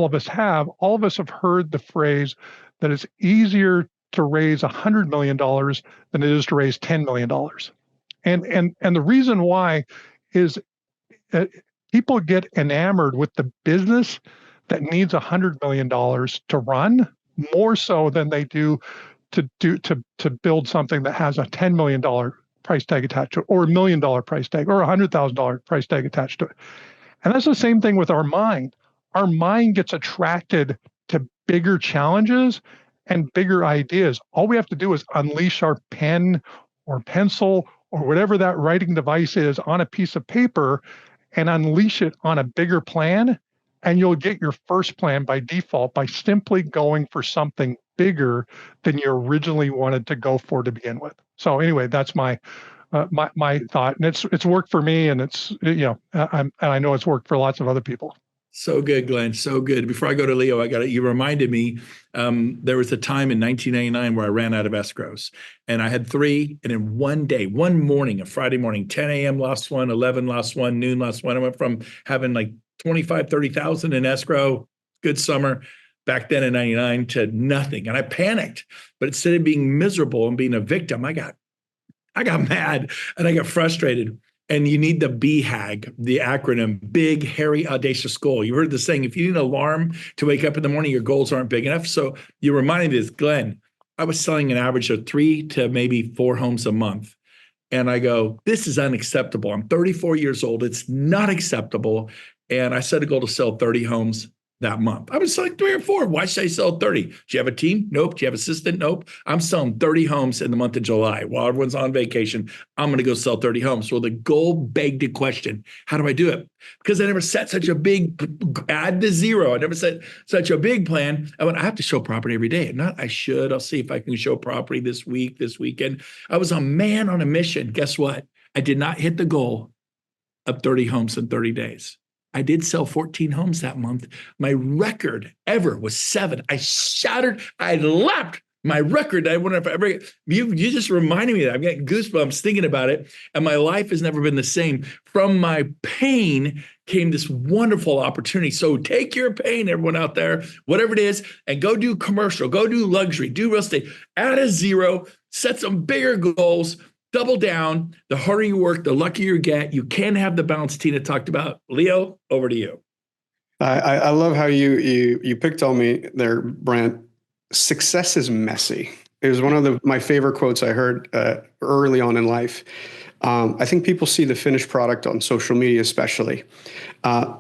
S2: of us have heard the phrase that it's easier to raise $100 million than it is to raise $10 million. And the reason why is people get enamored with the business that needs $100 million to run more so than they do to build something that has a $10 million price tag attached to it, or $1 million price tag, or $100,000 price tag attached to it. And that's the same thing with our mind. Our mind gets attracted to bigger challenges and bigger ideas. All we have to do is unleash our pen or pencil or whatever that writing device is on a piece of paper and unleash it on a bigger plan. And you'll get your first plan by default by simply going for something bigger than you originally wanted to go for to begin with. So anyway, that's my thought, and it's worked for me, and it's I know it's worked for lots of other people.
S1: So good, Glenn. So good. Before I go to Leo, you reminded me, there was a time in 1999 where I ran out of escrows, and I had 3. And in one morning, a Friday morning, 10 a.m. lost one, 11 lost one, noon lost one. I went from having like 25, 30,000 in escrow, good summer back then in 99, to nothing. And I panicked, but instead of being miserable and being a victim, I got mad and I got frustrated. And you need the BHAG, the acronym, big, hairy, audacious goal. You heard the saying, if you need an alarm to wake up in the morning, your goals aren't big enough. So you reminded me of this, Glenn. I was selling an average of 3 to maybe 4 homes a month. And I go, this is unacceptable. I'm 34 years old. It's not acceptable. And I set a goal to sell 30 homes that month. I was selling 3 or 4. Why should I sell 30? Do you have a team? Nope. Do you have an assistant? Nope. I'm selling 30 homes in the month of July. While everyone's on vacation, I'm going to go sell 30 homes. So the goal begged a question. How do I do it? Because I never set such a big, add the zero. I never set such a big plan. I have to show property every day. Not I should. I'll see if I can show property this week, this weekend. I was a man on a mission. Guess what? I did not hit the goal of 30 homes in 30 days. I did sell 14 homes that month. My record ever was 7. I lapped my record. I wonder if I ever, you just reminded me that I'm getting goosebumps thinking about it. And my life has never been the same. From my pain came this wonderful opportunity. So take your pain, everyone out there, whatever it is, and go do commercial, go do luxury, do real estate, add a zero, set some bigger goals. Double down. The harder you work, the luckier you get. You can have the balance Tina talked about. Leo, over to you.
S3: I love how you picked on me there, Brent. Success is messy. It was one of my favorite quotes I heard early on in life. I think people see the finished product on social media, especially.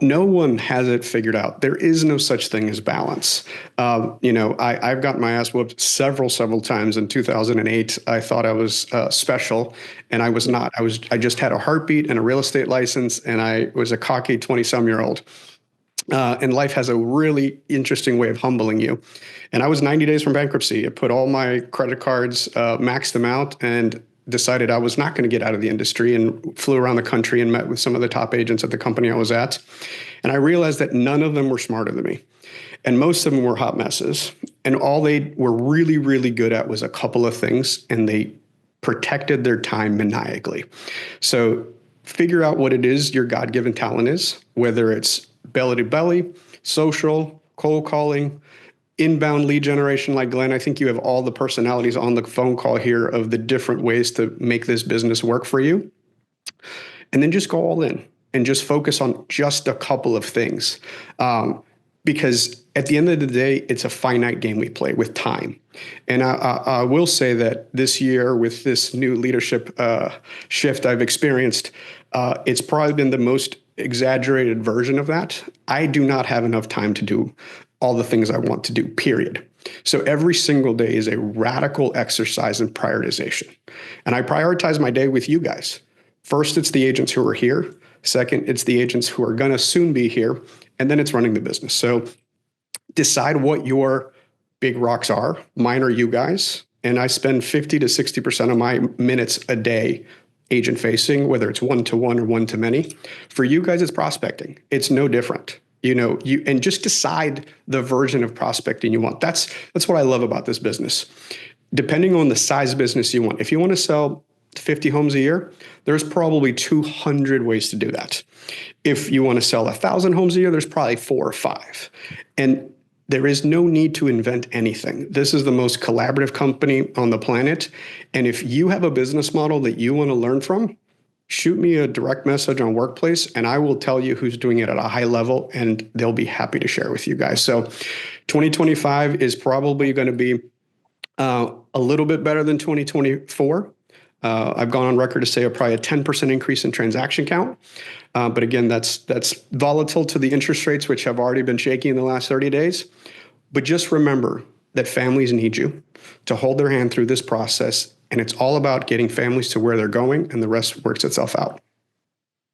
S3: No one has it figured out. There is no such thing as balance. I've gotten my ass whooped several times. In 2008, I thought I was special, and I was not. I just had a heartbeat and a real estate license, and I was a cocky 20-some-year-old. And life has a really interesting way of humbling you. And I was 90 days from bankruptcy. I put all my credit cards, maxed them out, and decided I was not going to get out of the industry, and flew around the country and met with some of the top agents at the company I was at. And I realized that none of them were smarter than me. And most of them were hot messes. And all they were really, really good at was a couple of things, and they protected their time maniacally. So figure out what it is your God-given talent is, whether it's belly to belly, social, cold calling, inbound lead generation. Like Glenn, I think you have all the personalities on the phone call here of the different ways to make this business work for you. And then just go all in and just focus on just a couple of things. Because at the end of the day, it's a finite game we play with time. And I will say that this year, with this new leadership shift I've experienced, it's probably been the most exaggerated version of that. I do not have enough time to do all the things I want to do, period. So every single day is a radical exercise in prioritization. And I prioritize my day with you guys. First, it's the agents who are here. Second, it's the agents who are going to soon be here. And then it's running the business. So decide what your big rocks are. Mine are you guys. And I spend 50 to 60% of my minutes a day agent facing, whether it's one-to-one or one-to-many. For you guys, it's prospecting. It's no different. And just decide the version of prospecting you want. That's what I love about this business. Depending on the size business you want. If you want to sell 50 homes a year, there's probably 200 ways to do that. If you want to sell 1,000 homes a year, there's probably 4 or 5. And there is no need to invent anything. This is the most collaborative company on the planet. And if you have a business model that you want to learn from, shoot me a direct message on Workplace, and I will tell you who's doing it at a high level, and they'll be happy to share with you guys. So 2025 is probably going to be a little bit better than 2024. I've gone on record to say probably a 10% increase in transaction count. But again, that's volatile to the interest rates, which have already been shaky in the last 30 days. But just remember that families need you to hold their hand through this process. And it's all about getting families to where they're going, and the rest works itself out.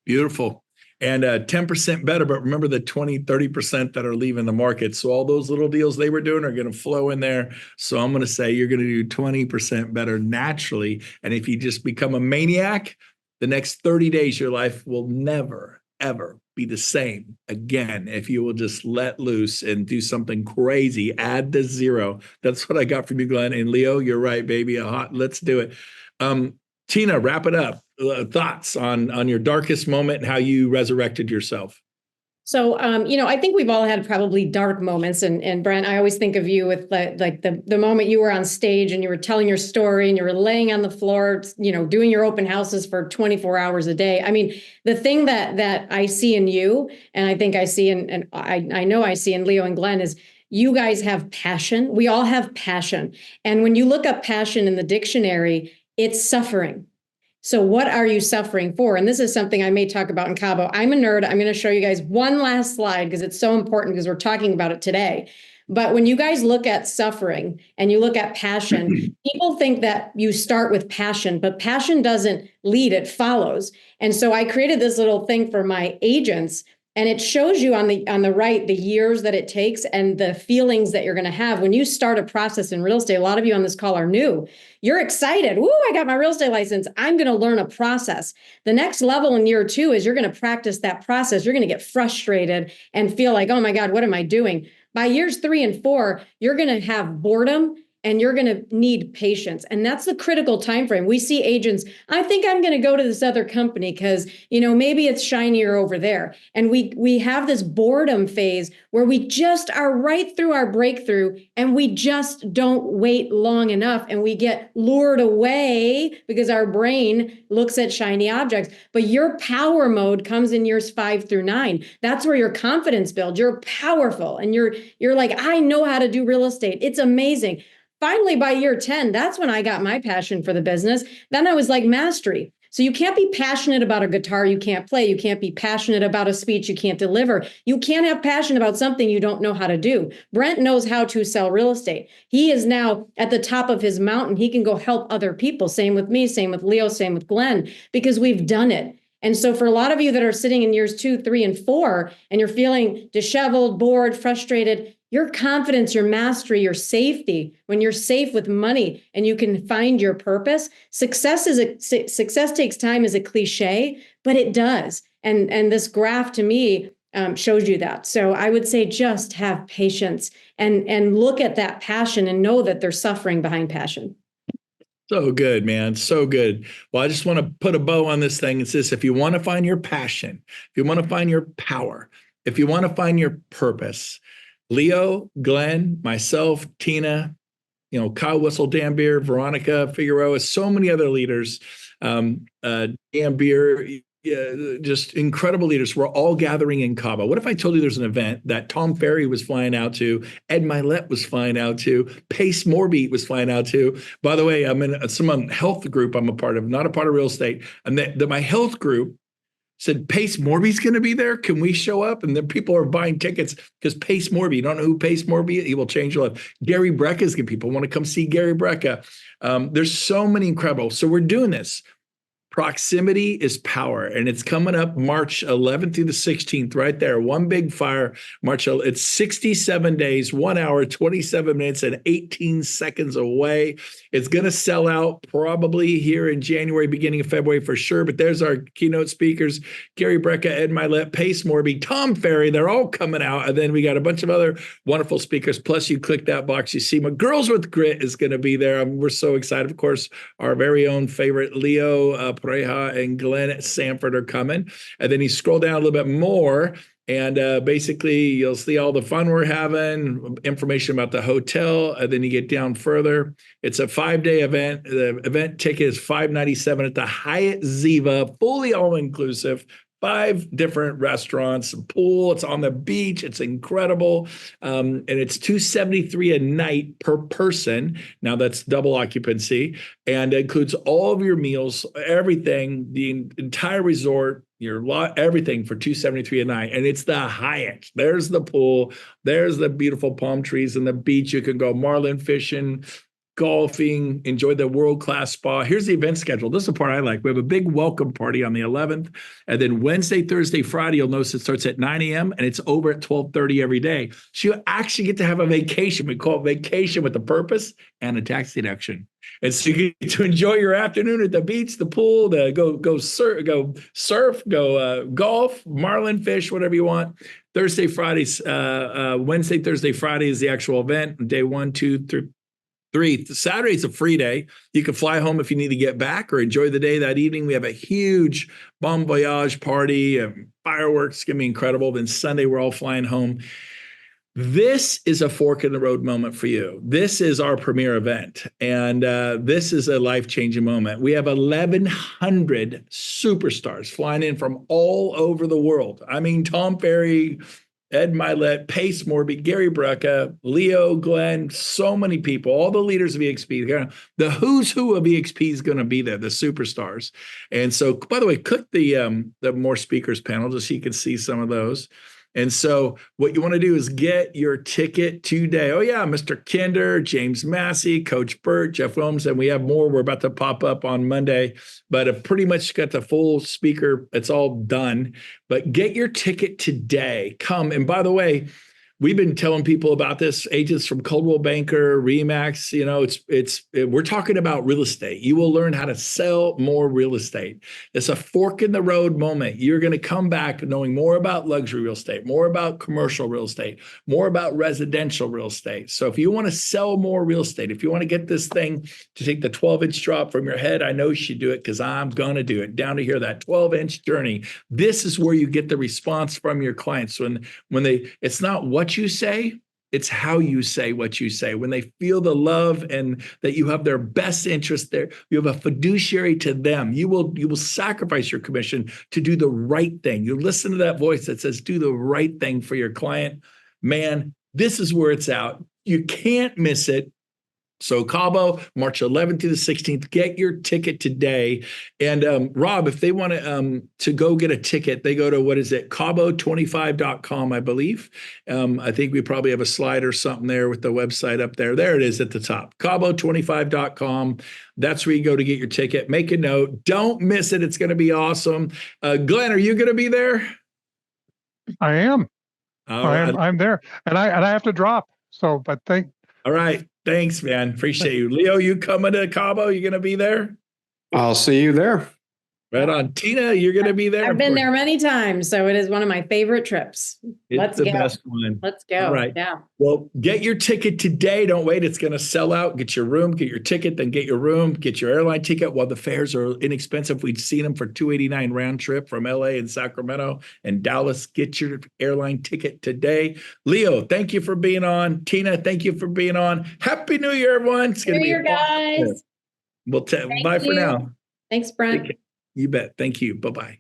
S1: Beautiful. And 10% better, but remember the 20, 30% that are leaving the market. So all those little deals they were doing are going to flow in there. So I'm going to say you're going to do 20% better naturally. And if you just become a maniac, the next 30 days, your life will never, ever be the same again. If you will just let loose and do something crazy, add the zero. That's what I got from you, Glenn. And Leo, you're right, baby. Let's do it. Tina, wrap it up. Thoughts on your darkest moment and how you resurrected yourself.
S4: So, I think we've all had probably dark moments. And Brent, I always think of you with the moment you were on stage and you were telling your story and you were laying on the floor, doing your open houses for 24 hours a day. I mean, the thing that I see in you, and I think I see and I know I see in Leo and Glenn, is you guys have passion. We all have passion. And when you look up passion in the dictionary, it's suffering. So what are you suffering for? And this is something I may talk about in Cabo. I'm a nerd. I'm going to show you guys one last slide because it's so important because we're talking about it today. But when you guys look at suffering and you look at passion, people think that you start with passion, but passion doesn't lead, it follows. And so I created this little thing for my agents, and it shows you on the right the years that it takes and the feelings that you're going to have when you start a process in real estate. A lot of you on this call are new. You're excited. Woo, I got my real estate license. I'm going to learn a process. The next level in year 2 is you're going to practice that process. You're going to get frustrated and feel like, oh my God, what am I doing? By years 3 and 4, you're going to have boredom and you're going to need patience. And that's the critical time frame. We see agents, I think I'm going to go to this other company because, maybe it's shinier over there. And we have this boredom phase where we just are right through our breakthrough and we just don't wait long enough and we get lured away because our brain looks at shiny objects. But your power mode comes in years 5 through 9. That's where your confidence builds. You're powerful and you're like, I know how to do real estate. It's amazing. Finally, by year 10, that's when I got my passion for the business. Then I was like, mastery. So you can't be passionate about a guitar you can't play. You can't be passionate about a speech you can't deliver. You can't have passion about something you don't know how to do. Brent knows how to sell real estate. He is now at the top of his mountain. He can go help other people. Same with me, same with Leo, same with Glenn, because we've done it. And so for a lot of you that are sitting in years 2, 3, and 4, and you're feeling disheveled, bored, frustrated, your confidence, your mastery, your safety, when you're safe with money and you can find your purpose, success takes time is a cliche, but it does. And this graph to me shows you that. So I would say just have patience and look at that passion and know that there's suffering behind passion.
S1: So good, man. So good. Well, I just want to put a bow on this thing. It's this: if you want to find your passion, if you want to find your power, if you want to find your purpose, Leo, Glenn, myself, Tina, Kyle Whistle, Dan Beer, Veronica Figueroa, so many other leaders, Dan Beer, just incredible leaders. We're all gathering in Cabo. What if I told you there's an event that Tom Ferry was flying out to, Ed Milet was flying out to, Pace Morby was flying out to? By the way, I'm in some health group I'm a part of, not a part of real estate. And my health group said, Pace Morby's going to be there. Can we show up? And then people are buying tickets because Pace Morby, you don't know who Pace Morby is? He will change your life. Gary Brecka's good. People want to come see Gary Brecka. There's so many incredible. So we're doing this. Proximity is power, and it's coming up March 11th through the 16th, right there. One big fire. It's 67 days, 1 hour, 27 minutes, and 18 seconds away. It's going to sell out probably here in January, beginning of February for sure. But there's our keynote speakers: Gary Brecka, Ed Milet, Pace Morby, Tom Ferry. They're all coming out, and then we got a bunch of other wonderful speakers. Plus, you click that box, you see my Girls with Grit is going to be there. We're so excited. Of course, our very own favorite Leo, Pareja, and Glenn at Sanford are coming. And then you scroll down a little bit more, and basically you'll see all the fun we're having, information about the hotel. And then you get down further. It's a 5-day event. The event ticket is $597 at the Hyatt Ziva, fully all-inclusive. 5 different restaurants, a pool. It's on the beach. It's incredible. And it's $273 a night per person. Now that's double occupancy, and it includes all of your meals, everything, the entire resort, your lot, everything for $273 a night. And it's the Hyatt. There's the pool. There's the beautiful palm trees and the beach. You can go marlin fishing, golfing, enjoy the world-class spa. Here's the event schedule. This is the part I like. We have a big welcome party on the 11th. And then Wednesday, Thursday, Friday, you'll notice it starts at 9 a.m. and it's over at 12:30 every day. So you actually get to have a vacation. We call it vacation with a purpose and a tax deduction. And so you get to enjoy your afternoon at the beach, the pool, go surf, golf, marlin fish, whatever you want. Wednesday, Thursday, Friday is the actual event. Day 1, 2, 3. Saturday's a free day. You can fly home if you need to get back or enjoy the day that evening. We have a huge bon voyage party and fireworks. It's going to be incredible. Then Sunday, we're all flying home. This is a fork in the road moment for you. This is our premier event, and this is a life-changing moment. We have 1,100 superstars flying in from all over the world. I mean, Tom Ferry, Ed Milet, Pace Morby, Gary Brecka, Leo, Glenn, so many people, all the leaders of EXP. The who's who of EXP is going to be there, the superstars. And so, by the way, click the more speakers panel just so you can see some of those. And so what you want to do is get your ticket today. Oh, yeah, Mr. Kinder, James Massey, Coach Burt, Jeff Williams, and we have more. We're about to pop up on Monday, but I've pretty much got the full speaker. It's all done. But get your ticket today. Come. And by the way, we've been telling people about this, agents from Coldwell Banker, Remax, we're talking about real estate. You will learn how to sell more real estate. It's a fork in the road moment. You're going to come back knowing more about luxury real estate, more about commercial real estate, more about residential real estate. So if you want to sell more real estate, if you want to get this thing to take the 12-inch drop from your head, I know you should do it because I'm going to do it. Down to here, that 12-inch journey. This is where you get the response from your clients. It's not what you say, it's how you say what you say. When they feel the love and that you have their best interest there, you have a fiduciary to them. You will sacrifice your commission to do the right thing. You listen to that voice that says, do the right thing for your client. Man, this is where it's at. You can't miss it. So Cabo, March 11th to the 16th, get your ticket today. And Rob, if they want to go get a ticket, they go to, what is it, Cabo25.com, I believe. I think we probably have a slide or something there with the website up there. There it is at the top, Cabo25.com. That's where you go to get your ticket. Make a note. Don't miss it. It's going to be awesome. Glenn, are you going to be there?
S2: I am.
S1: All right.
S2: I'm there, and I have to drop. So, but
S1: All right. Thanks, man. Appreciate you. Leo, you coming to Cabo? You going to be there?
S3: I'll see you there.
S1: Right on. Tina, you're going to be there?
S4: I've been there many times, so it is one of my favorite trips.
S1: It's the best one.
S4: Let's go.
S1: All right.
S4: Yeah.
S1: Well, get your ticket today. Don't wait. It's going to sell out. Get your room, get your ticket, then get your room, get your airline ticket while the fares are inexpensive. We'd seen them for $289 round trip from LA and Sacramento and Dallas. Get your airline ticket today. Leo, thank you for being on. Tina, thank you for being on. Happy New Year, everyone. It's going to be
S4: New Year, guys.
S1: Well, bye for now.
S4: Thanks, Brent.
S1: You bet. Thank you. Bye-bye.